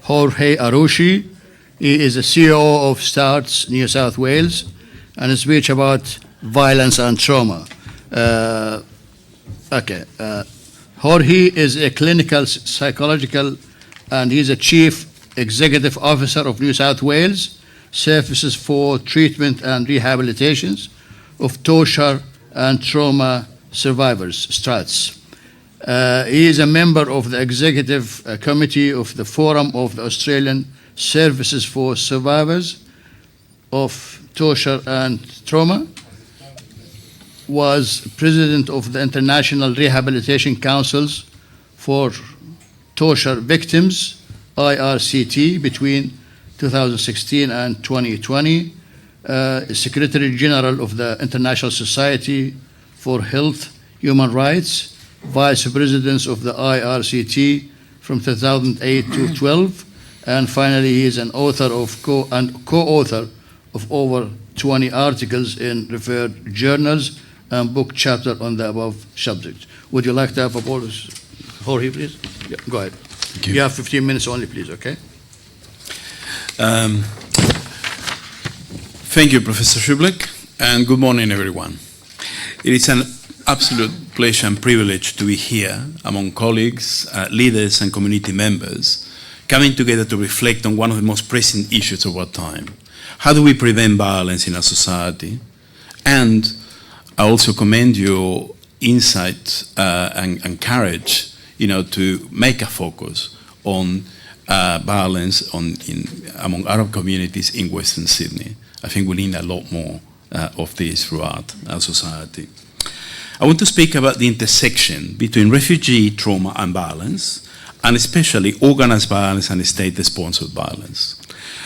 Jorge Aroche. He is the CEO of STARTS New South Wales, and a speech about violence and trauma. Jorge is a clinical psychological, and he's a chief executive officer of New South Wales Services for Treatment and Rehabilitations of Torture and Trauma Survivors, STRATS. He is a member of the executive committee of the Forum of the Australian Services for Survivors of Torture and Trauma, was president of the International Rehabilitation Councils for Torture Victims, IRCT, between 2016 and 2020, Secretary General of the International Society for Health, Human Rights, Vice President of the IRCT from 2008 to 12, and finally he is an author of co-author of over 20 articles in referred journals and book chapter on the above subject. Would you like to have a pause? Jorge, please? Yeah, go ahead. Thank you. You have 15 minutes only, please, okay? Thank you, Professor Schublek, and good morning, everyone. It is an absolute pleasure and privilege to be here among colleagues, leaders, and community members, coming together to reflect on one of the most pressing issues of our time. How do we prevent violence in our society? And I also commend your insight and courage, to make a focus on violence among Arab communities in Western Sydney. I think we need a lot more of this throughout our society. I want to speak about the intersection between refugee trauma and violence, and especially organized violence and state-sponsored violence,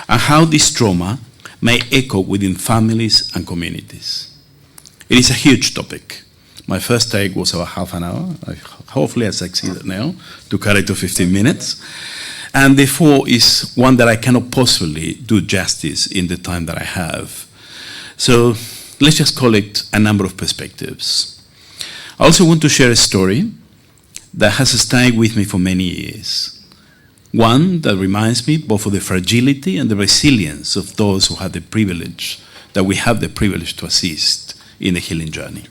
and how this trauma may echo within families and communities. It is a huge topic. My first take was about half an hour. Hopefully I succeeded now to cut it to 15 minutes. And therefore is one that I cannot possibly do justice in the time that I have. So let's just collect a number of perspectives. I also want to share a story that has stayed with me for many years. One that reminds me both of the fragility and the resilience of those who have the privilege, that we have the privilege to assist in the healing journey.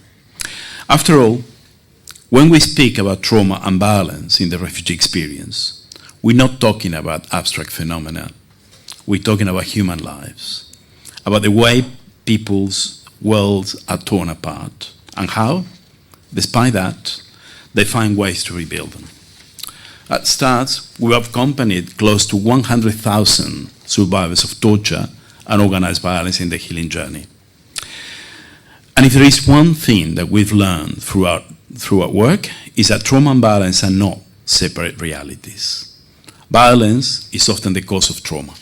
After all, when we speak about trauma and violence in the refugee experience, we're not talking about abstract phenomena. We're talking about human lives, about the way people's worlds are torn apart, and how, despite that, they find ways to rebuild them. At STARTS, we have accompanied close to 100,000 survivors of torture and organized violence in the healing journey. And if there is one thing that we've learned through our work, is that trauma and violence are not separate realities. Violence is often the cause of trauma,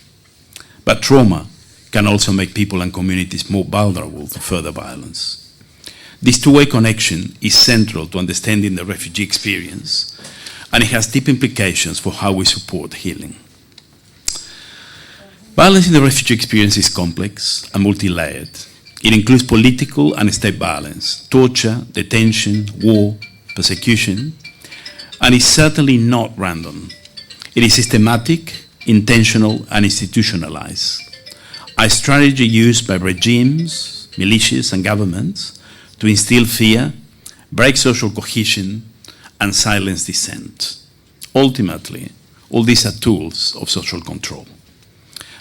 but trauma can also make people and communities more vulnerable to further violence. This two-way connection is central to understanding the refugee experience, and it has deep implications for how we support healing. Violence in the refugee experience is complex and multi-layered. It includes political and state violence, torture, detention, war, persecution, and it's certainly not random. It is systematic, intentional, and institutionalized. A strategy used by regimes, militias, and governments to instill fear, break social cohesion, and silence dissent. Ultimately, all these are tools of social control.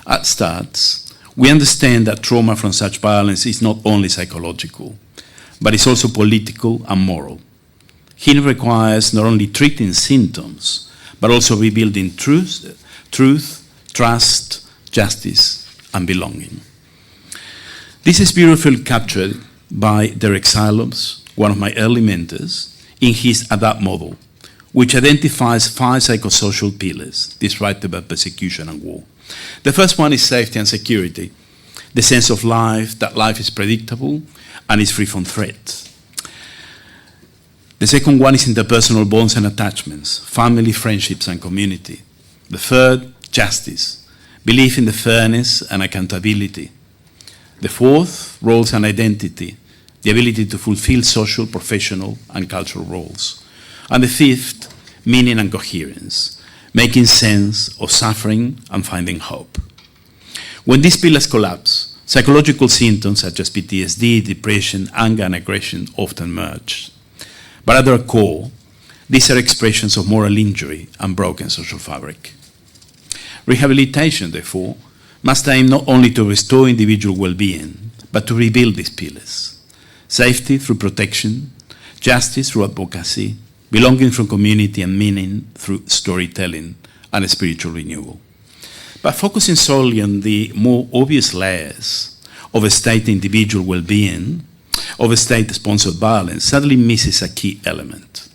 At STARTS, we understand that trauma from such violence is not only psychological, but it's also political and moral. Healing requires not only treating symptoms, but also rebuilding truth, trust, justice, and belonging. This is beautifully captured by Derek Silos, one of my early mentors, in his ADAPT model, which identifies 5 psychosocial pillars described about persecution and war. The first one is safety and security, the sense of life, that life is predictable and is free from threat. The second one is interpersonal bonds and attachments, family, friendships, and community. The third, justice, belief in the fairness and accountability. The fourth, roles and identity, the ability to fulfill social, professional, and cultural roles. And the fifth, meaning and coherence, making sense of suffering and finding hope. When these pillars collapse, psychological symptoms such as PTSD, depression, anger, and aggression often emerge. But at their core, these are expressions of moral injury and broken social fabric. Rehabilitation, therefore, must aim not only to restore individual well-being, but to rebuild these pillars. Safety through protection, justice through advocacy, belonging through community, and meaning through storytelling and spiritual renewal. But focusing solely on the more obvious layers of state individual well-being, of state-sponsored violence, sadly misses a key element,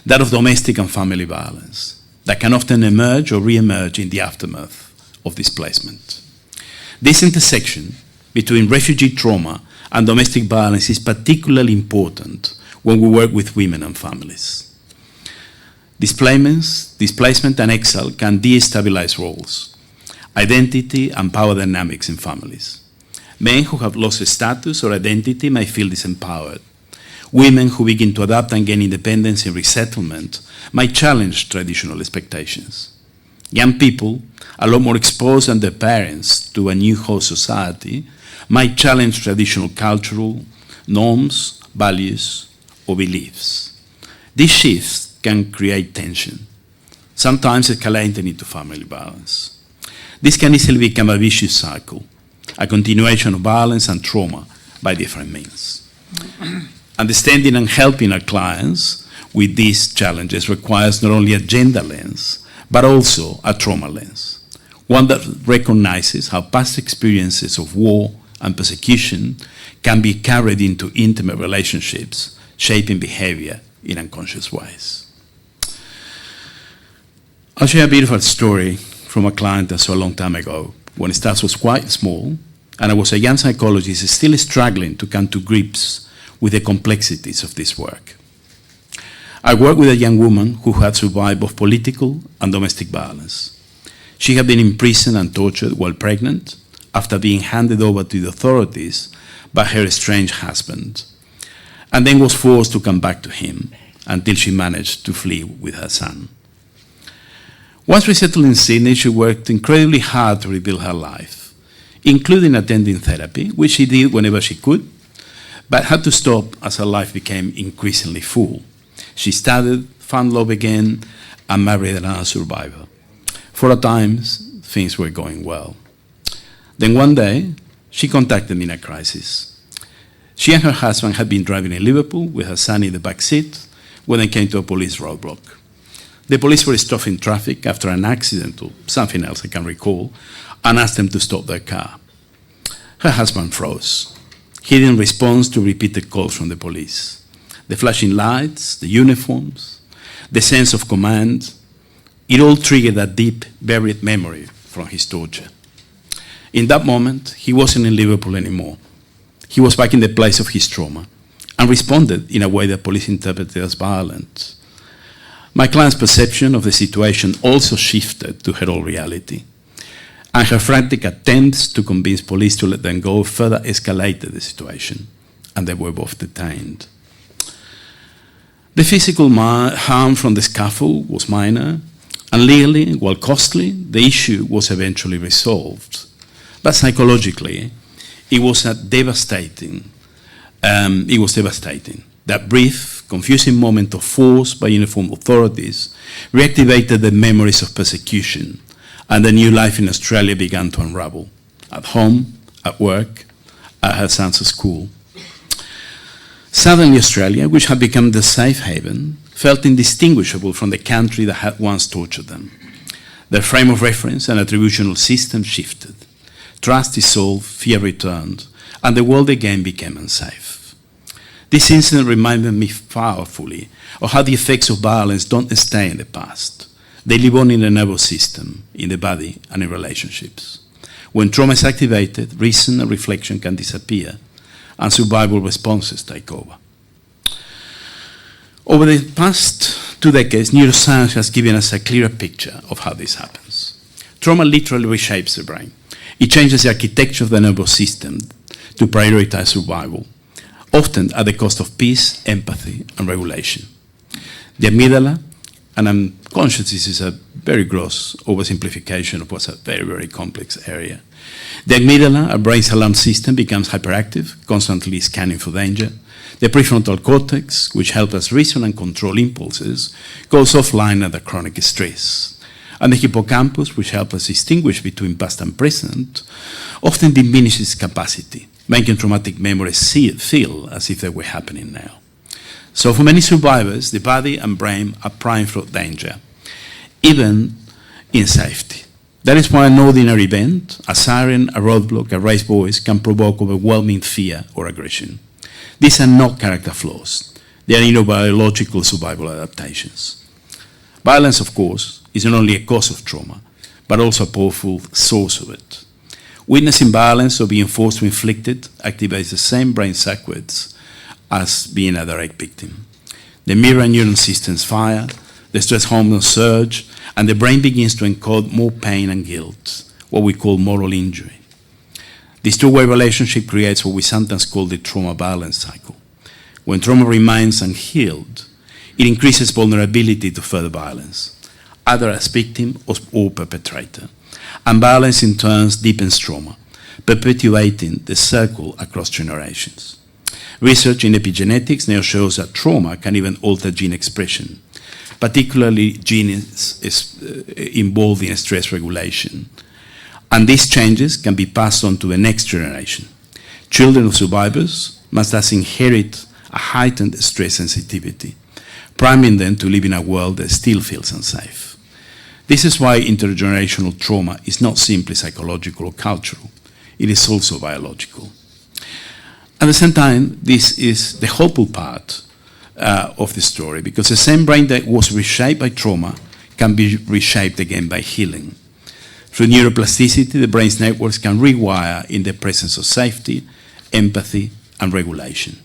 that of domestic and family violence, that can often emerge or re-emerge in the aftermath of displacement. This intersection between refugee trauma and domestic violence is particularly important when we work with women and families. Displacement and exile can destabilize roles, identity and power dynamics in families. Men who have lost status or identity may feel disempowered. Women who begin to adapt and gain independence in resettlement might challenge traditional expectations. Young people, a lot more exposed than their parents to a new host society, might challenge traditional cultural norms, values, or beliefs. These shifts can create tension, sometimes escalating into family violence. This can easily become a vicious cycle, a continuation of violence and trauma by different means. Understanding and helping our clients with these challenges requires not only a gender lens, but also a trauma lens, one that recognizes how past experiences of war and persecution can be carried into intimate relationships, shaping behavior in unconscious ways. I'll share a beautiful story from a client I saw a long time ago, when staff was quite small, and I was a young psychologist still struggling to come to grips with the complexities of this work. I worked with a young woman who had survived both political and domestic violence. She had been imprisoned and tortured while pregnant after being handed over to the authorities by her estranged husband, and then was forced to come back to him until she managed to flee with her son. Once resettled in Sydney, she worked incredibly hard to rebuild her life, including attending therapy, which she did whenever she could, but had to stop as her life became increasingly full. She studied, found love again, and married another survivor. For a time, things were going well. Then one day, she contacted me in a crisis. She and her husband had been driving in Liverpool with her son in the back seat when they came to a police roadblock. The police were stopping traffic after an accident or something else I can recall, and asked them to stop their car. Her husband froze. He didn't respond to repeated calls from the police. The flashing lights, the uniforms, the sense of command, it all triggered a deep, buried memory from his torture. In that moment, he wasn't in Liverpool anymore. He was back in the place of his trauma and responded in a way that police interpreted as violent. My client's perception of the situation also shifted to her own reality, and her frantic attempts to convince police to let them go further escalated the situation, and they were both detained. The physical harm from the scuffle was minor, and legally, while costly, the issue was eventually resolved. But psychologically, it was devastating. That brief, confusing moment of force by uniformed authorities reactivated the memories of persecution, and the new life in Australia began to unravel, at home, at work, at her son's school. Suddenly Australia, which had become the safe haven, felt indistinguishable from the country that had once tortured them. Their frame of reference and attributional system shifted. Trust dissolved, fear returned, and the world again became unsafe. This incident reminded me powerfully of how the effects of violence don't stay in the past. They live on in the nervous system, in the body, and in relationships. When trauma is activated, reason and reflection can disappear, and survival responses take over. Over the past 2 decades, neuroscience has given us a clearer picture of how this happens. Trauma literally reshapes the brain. It changes the architecture of the nervous system to prioritize survival, often at the cost of peace, empathy, and regulation. The amygdala And I'm conscious this is a very gross oversimplification of what's a very, very complex area. The amygdala, our brain's alarm system, becomes hyperactive, constantly scanning for danger. The prefrontal cortex, which helps us reason and control impulses, goes offline under chronic stress. And the hippocampus, which helps us distinguish between past and present, often diminishes capacity, making traumatic memories feel as if they were happening now. So for many survivors, the body and brain are primed for danger, even in safety. That is why an ordinary event, a siren, a roadblock, a raised voice, can provoke overwhelming fear or aggression. These are not character flaws. They are neurobiological survival adaptations. Violence, of course, is not only a cause of trauma, but also a powerful source of it. Witnessing violence or being forced to inflict it activates the same brain circuits as being a direct victim. The mirror neuron systems fire, the stress hormones surge, and the brain begins to encode more pain and guilt, what we call moral injury. This two-way relationship creates what we sometimes call the trauma-violence cycle. When trauma remains unhealed, it increases vulnerability to further violence, either as victim or perpetrator. And violence in turn deepens trauma, perpetuating the circle across generations. Research in epigenetics now shows that trauma can even alter gene expression, particularly genes involved in stress regulation. And these changes can be passed on to the next generation. Children of survivors must thus inherit a heightened stress sensitivity, priming them to live in a world that still feels unsafe. This is why intergenerational trauma is not simply psychological or cultural. It is also biological. At the same time, this is the hopeful part of the story, because the same brain that was reshaped by trauma can be reshaped again by healing. Through neuroplasticity, the brain's networks can rewire in the presence of safety, empathy, and regulation.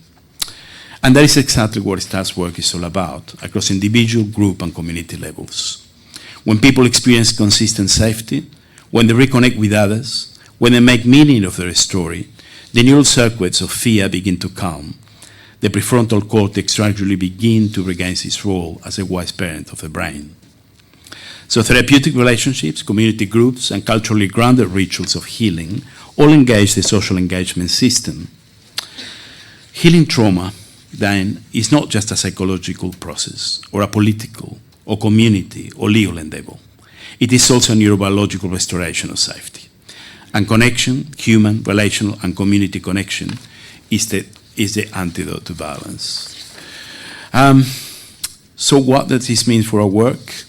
And that is exactly what STAR's work is all about, across individual, group, and community levels. When people experience consistent safety, when they reconnect with others, when they make meaning of their story, the neural circuits of fear begin to calm. The prefrontal cortex gradually begins to regain its role as a wise parent of the brain. So therapeutic relationships, community groups, and culturally grounded rituals of healing all engage the social engagement system. Healing trauma, then, is not just a psychological process, or a political, or community, or legal endeavor. It is also a neurobiological restoration of safety. And connection, human, relational, and community connection, is the antidote to violence. So what does this mean for our work?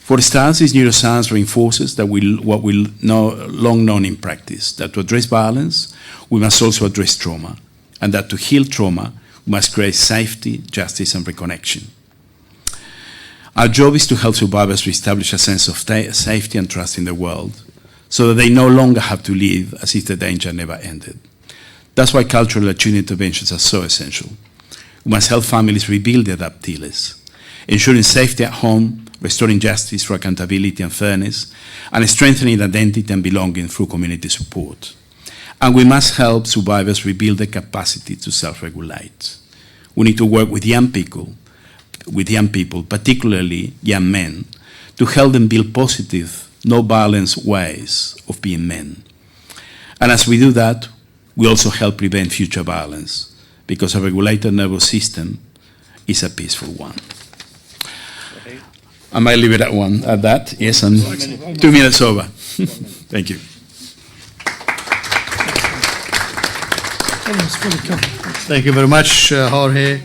For STARS, this neuroscience reinforces that what we know, long known in practice, that to address violence, we must also address trauma, and that to heal trauma, we must create safety, justice, and reconnection. Our job is to help survivors reestablish a sense of safety and trust in the world, so that they no longer have to live as if the danger never ended. That's why cultural attunement interventions are so essential. We must help families rebuild their adaptiles, ensuring safety at home, restoring justice through accountability and fairness, and strengthening identity and belonging through community support. And we must help survivors rebuild their capacity to self-regulate. We need to work with young people, particularly young men, to help them build positive, no-violence ways of being men. And as we do that, we also help prevent future violence, because a regulated nervous system is a peaceful one. I might leave it at that. Yes, I'm 2 minutes over. Thank you. Thank you very much, Jorge.